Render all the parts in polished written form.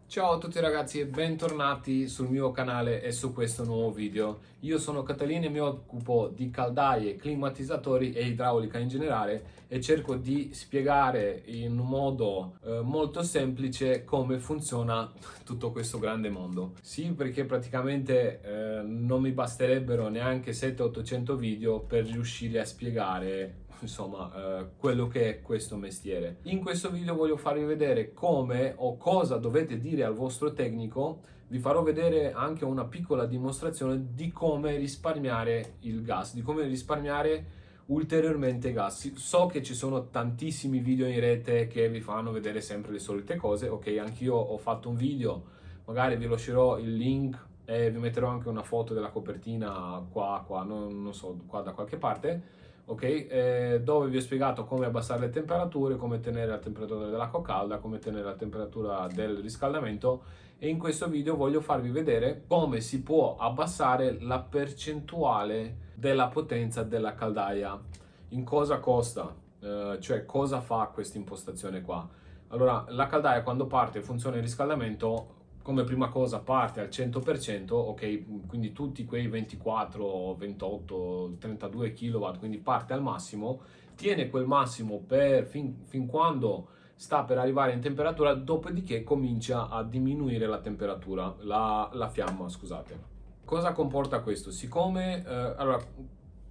Ciao a tutti ragazzi e bentornati sul mio canale e su questo nuovo video. Io sono Catalino e mi occupo di caldaie, climatizzatori e idraulica in generale e cerco di spiegare in un modo molto semplice come funziona tutto questo grande mondo. Sì, perché praticamente non mi basterebbero neanche 700-800 video per riuscire a spiegare insomma quello che è questo mestiere. In questo video voglio farvi vedere come o cosa dovete dire al vostro tecnico. Vi farò vedere anche una piccola dimostrazione di come risparmiare il gas, di come risparmiare ulteriormente gas. So che ci sono tantissimi video in rete che vi fanno vedere sempre le solite cose. Ok, anch'io ho fatto un video, magari vi lascerò il link e vi metterò anche una foto della copertina qua, non so, qua da qualche parte. Ok, dove vi ho spiegato come abbassare le temperature, come tenere la temperatura dell'acqua calda, come tenere la temperatura del riscaldamento, e in questo video voglio farvi vedere come si può abbassare la percentuale della potenza della caldaia. In cosa costa, cioè cosa fa questa impostazione qua. Allora, la caldaia quando parte funziona il riscaldamento, come prima cosa parte al 100%, ok? Quindi tutti quei 24, 28, 32 kW, quindi parte al massimo, tiene quel massimo fin quando sta per arrivare in temperatura, dopodiché comincia a diminuire la temperatura, la fiamma, scusate. Cosa comporta questo? Siccome, allora,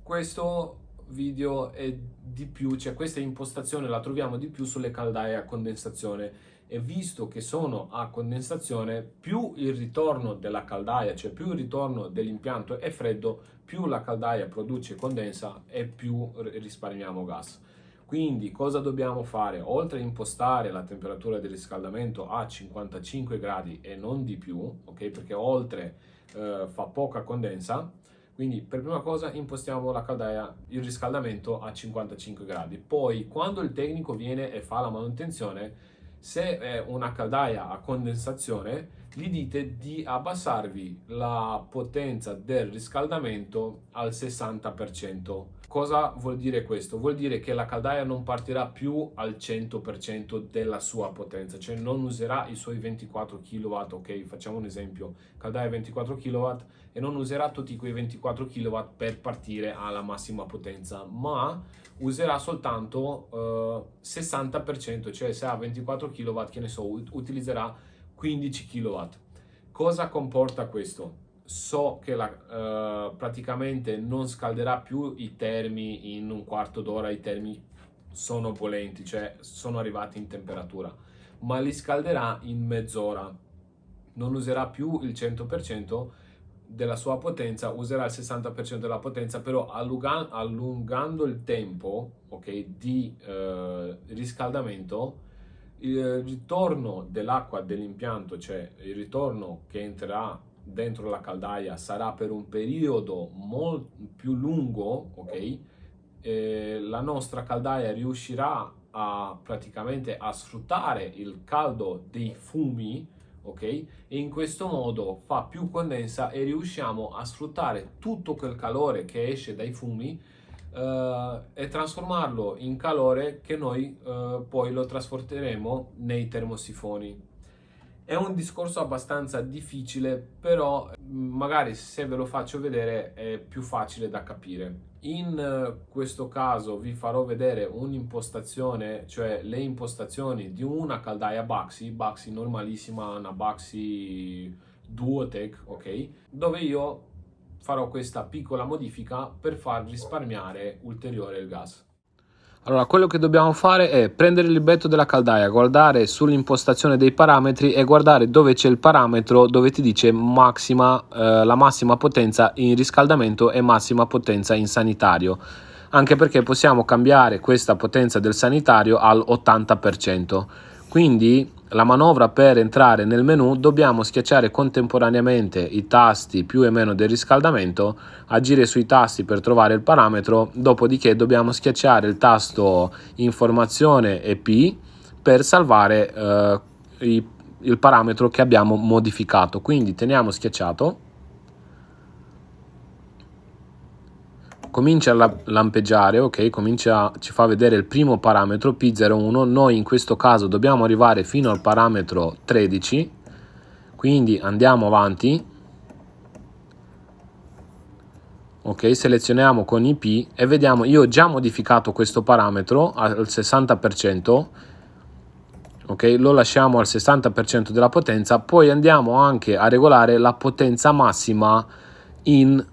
questo video è di più, cioè questa impostazione la troviamo di più sulle caldaie a condensazione, e visto che sono a condensazione, più il ritorno della caldaia, cioè più il ritorno dell'impianto è freddo, più la caldaia produce condensa e più risparmiamo gas. Quindi cosa dobbiamo fare? Oltre a impostare la temperatura di riscaldamento a 55 gradi e non di più, ok? Perché oltre fa poca condensa. Quindi per prima cosa impostiamo la caldaia, il riscaldamento a 55 gradi. Poi quando il tecnico viene e fa la manutenzione, se è una caldaia a condensazione, gli dite di abbassarvi la potenza del riscaldamento al 60%. Cosa vuol dire questo? Vuol dire che la caldaia non partirà più al 100% della sua potenza, cioè non userà i suoi 24 kW, ok? Facciamo un esempio, caldaia 24 kW, e non userà tutti quei 24 kW per partire alla massima potenza, ma userà soltanto 60%, cioè se ha 24 kW, che ne so, utilizzerà 15 kW. Cosa comporta questo? So che praticamente non scalderà più i termi in un quarto d'ora, i termi sono bollenti, cioè sono arrivati in temperatura, ma li scalderà in mezz'ora. Non userà più il 100% della sua potenza, userà il 60% della potenza, però allungando il tempo, ok, di riscaldamento, il ritorno dell'acqua dell'impianto, cioè il ritorno che entrerà dentro la caldaia, sarà per un periodo molto più lungo, ok? La nostra caldaia riuscirà praticamente a sfruttare il caldo dei fumi, ok? E in questo modo fa più condensa e riusciamo a sfruttare tutto quel calore che esce dai fumi e trasformarlo in calore che noi poi lo trasporteremo nei termosifoni. È un discorso abbastanza difficile, però magari se ve lo faccio vedere è più facile da capire. In questo caso vi farò vedere un'impostazione, cioè le impostazioni di una caldaia Baxi normalissima, una Baxi Duotech, ok? Dove io farò questa piccola modifica per far risparmiare ulteriore il gas. Allora, quello che dobbiamo fare è prendere il libretto della caldaia, guardare sull'impostazione dei parametri e guardare dove c'è il parametro dove ti dice la massima potenza in riscaldamento e massima potenza in sanitario. Anche perché possiamo cambiare questa potenza del sanitario al 80%. Quindi la manovra per entrare nel menu dobbiamo schiacciare contemporaneamente i tasti più e meno del riscaldamento, agire sui tasti per trovare il parametro, dopodiché dobbiamo schiacciare il tasto informazione e P per salvare il parametro che abbiamo modificato. Quindi teniamo schiacciato, comincia a lampeggiare, ok, ci fa vedere il primo parametro P01. Noi in questo caso dobbiamo arrivare fino al parametro 13, Quindi andiamo avanti, ok, selezioniamo con IP e vediamo, io ho già modificato questo parametro al 60%, ok, lo lasciamo al 60% della potenza, poi andiamo anche a regolare la potenza massima in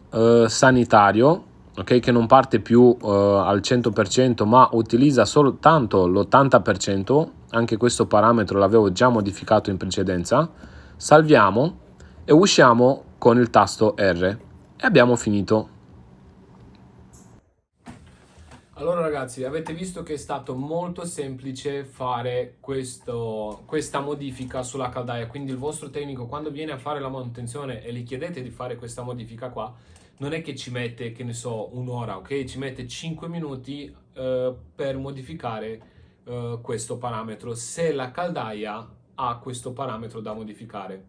sanitario, ok, che non parte più al 100% ma utilizza soltanto l'80%, anche questo parametro l'avevo già modificato in precedenza. Salviamo e usciamo con il tasto R e abbiamo finito. Allora ragazzi, avete visto che è stato molto semplice fare questa modifica sulla caldaia, quindi il vostro tecnico quando viene a fare la manutenzione e gli chiedete di fare questa modifica qua, non è che ci mette, che ne so, un'ora, ok? Ci mette 5 minuti per modificare questo parametro, se la caldaia ha questo parametro da modificare.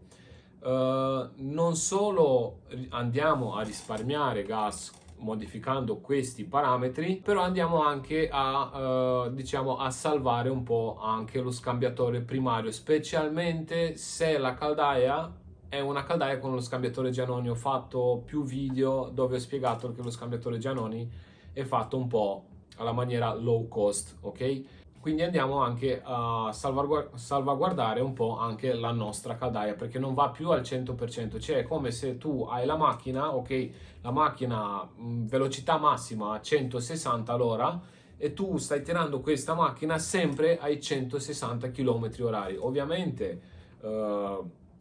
Non solo andiamo a risparmiare gas modificando questi parametri, però andiamo anche a diciamo a salvare un po' anche lo scambiatore primario, specialmente se la caldaia è una caldaia con lo scambiatore Giannoni. Ho fatto più video dove ho spiegato che lo scambiatore Giannoni è fatto un po' alla maniera low cost, ok? Quindi andiamo anche a salvaguardare un po' anche la nostra caldaia, perché non va più al 100%, cioè è come se tu hai la macchina, ok, la macchina velocità massima a 160 all'ora e tu stai tirando questa macchina sempre ai 160 km orari. Ovviamente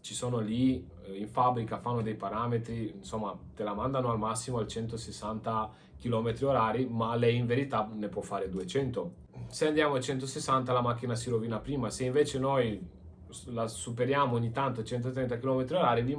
ci sono lì in fabbrica, fanno dei parametri, insomma te la mandano al massimo al 160 km orari, ma lei in verità ne può fare 200. Se andiamo a 160 la macchina si rovina prima, se invece noi la superiamo ogni tanto a 130 km orari, vi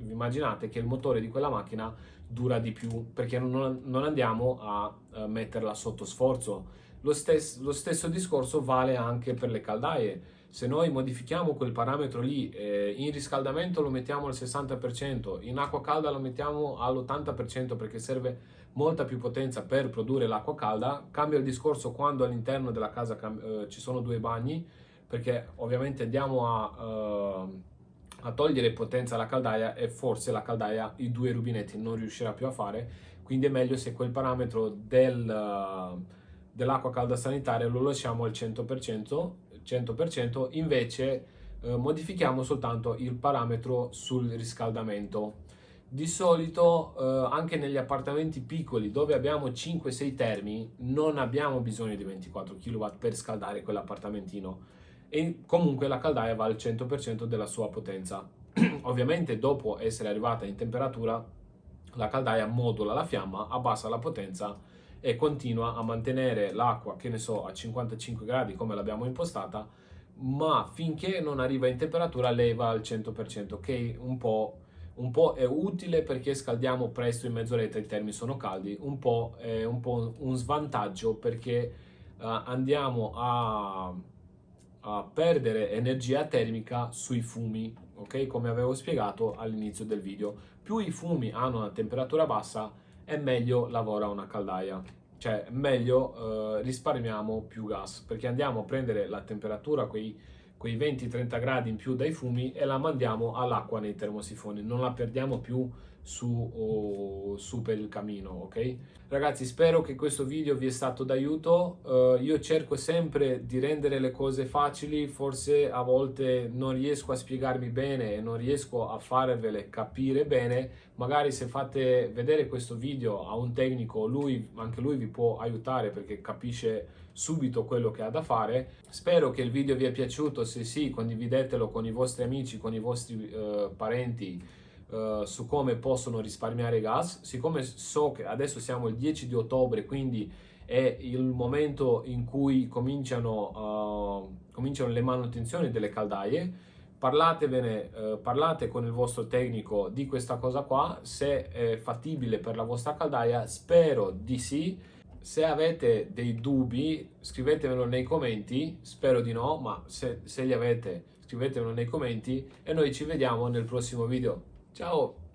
immaginate che il motore di quella macchina dura di più, perché non andiamo a metterla sotto sforzo. Lo stesso discorso vale anche per le caldaie. Se noi modifichiamo quel parametro lì, in riscaldamento lo mettiamo al 60%, in acqua calda lo mettiamo all'80% perché serve molta più potenza per produrre l'acqua calda. Cambia il discorso quando all'interno della casa ci sono due bagni, perché ovviamente andiamo a togliere potenza alla caldaia e forse la caldaia i due rubinetti non riuscirà più a fare, quindi è meglio se quel parametro dell'acqua calda sanitaria lo lasciamo al 100%, invece modifichiamo soltanto il parametro sul riscaldamento. Di solito anche negli appartamenti piccoli dove abbiamo 5-6 termi non abbiamo bisogno di 24 kW per scaldare quell'appartamentino e comunque la caldaia va al 100% della sua potenza. Ovviamente dopo essere arrivata in temperatura la caldaia modula la fiamma, abbassa la potenza e continua a mantenere l'acqua, che ne so, a 55 gradi come l'abbiamo impostata, ma finché non arriva in temperatura lei va al 100%, che un po' è utile perché scaldiamo presto, in mezz'oretta i termi sono caldi, un po' è un svantaggio perché andiamo a perdere energia termica sui fumi, ok? Come avevo spiegato all'inizio del video. Più i fumi hanno una temperatura bassa e meglio lavora una caldaia. Cioè meglio risparmiamo più gas perché andiamo a prendere la temperatura, quei 20-30 gradi in più dai fumi e la mandiamo all'acqua nei termosifoni, non la perdiamo più su per il camino, ok? Ragazzi, spero che questo video vi è stato d'aiuto. Io cerco sempre di rendere le cose facili, forse a volte non riesco a spiegarmi bene e non riesco a farvele capire bene. Magari se fate vedere questo video a un tecnico, anche lui vi può aiutare perché capisce subito quello che ha da fare. Spero che il video vi è piaciuto, se sì condividetelo con i vostri amici, con i vostri parenti su come possono risparmiare gas. Siccome so che adesso siamo il 10 di ottobre, quindi è il momento in cui cominciano le manutenzioni delle caldaie, parlate con il vostro tecnico di questa cosa qua, se è fattibile per la vostra caldaia, spero di sì. Se avete dei dubbi scrivetemelo nei commenti, spero di no, ma se li avete scrivetemelo nei commenti e noi ci vediamo nel prossimo video. Ciao!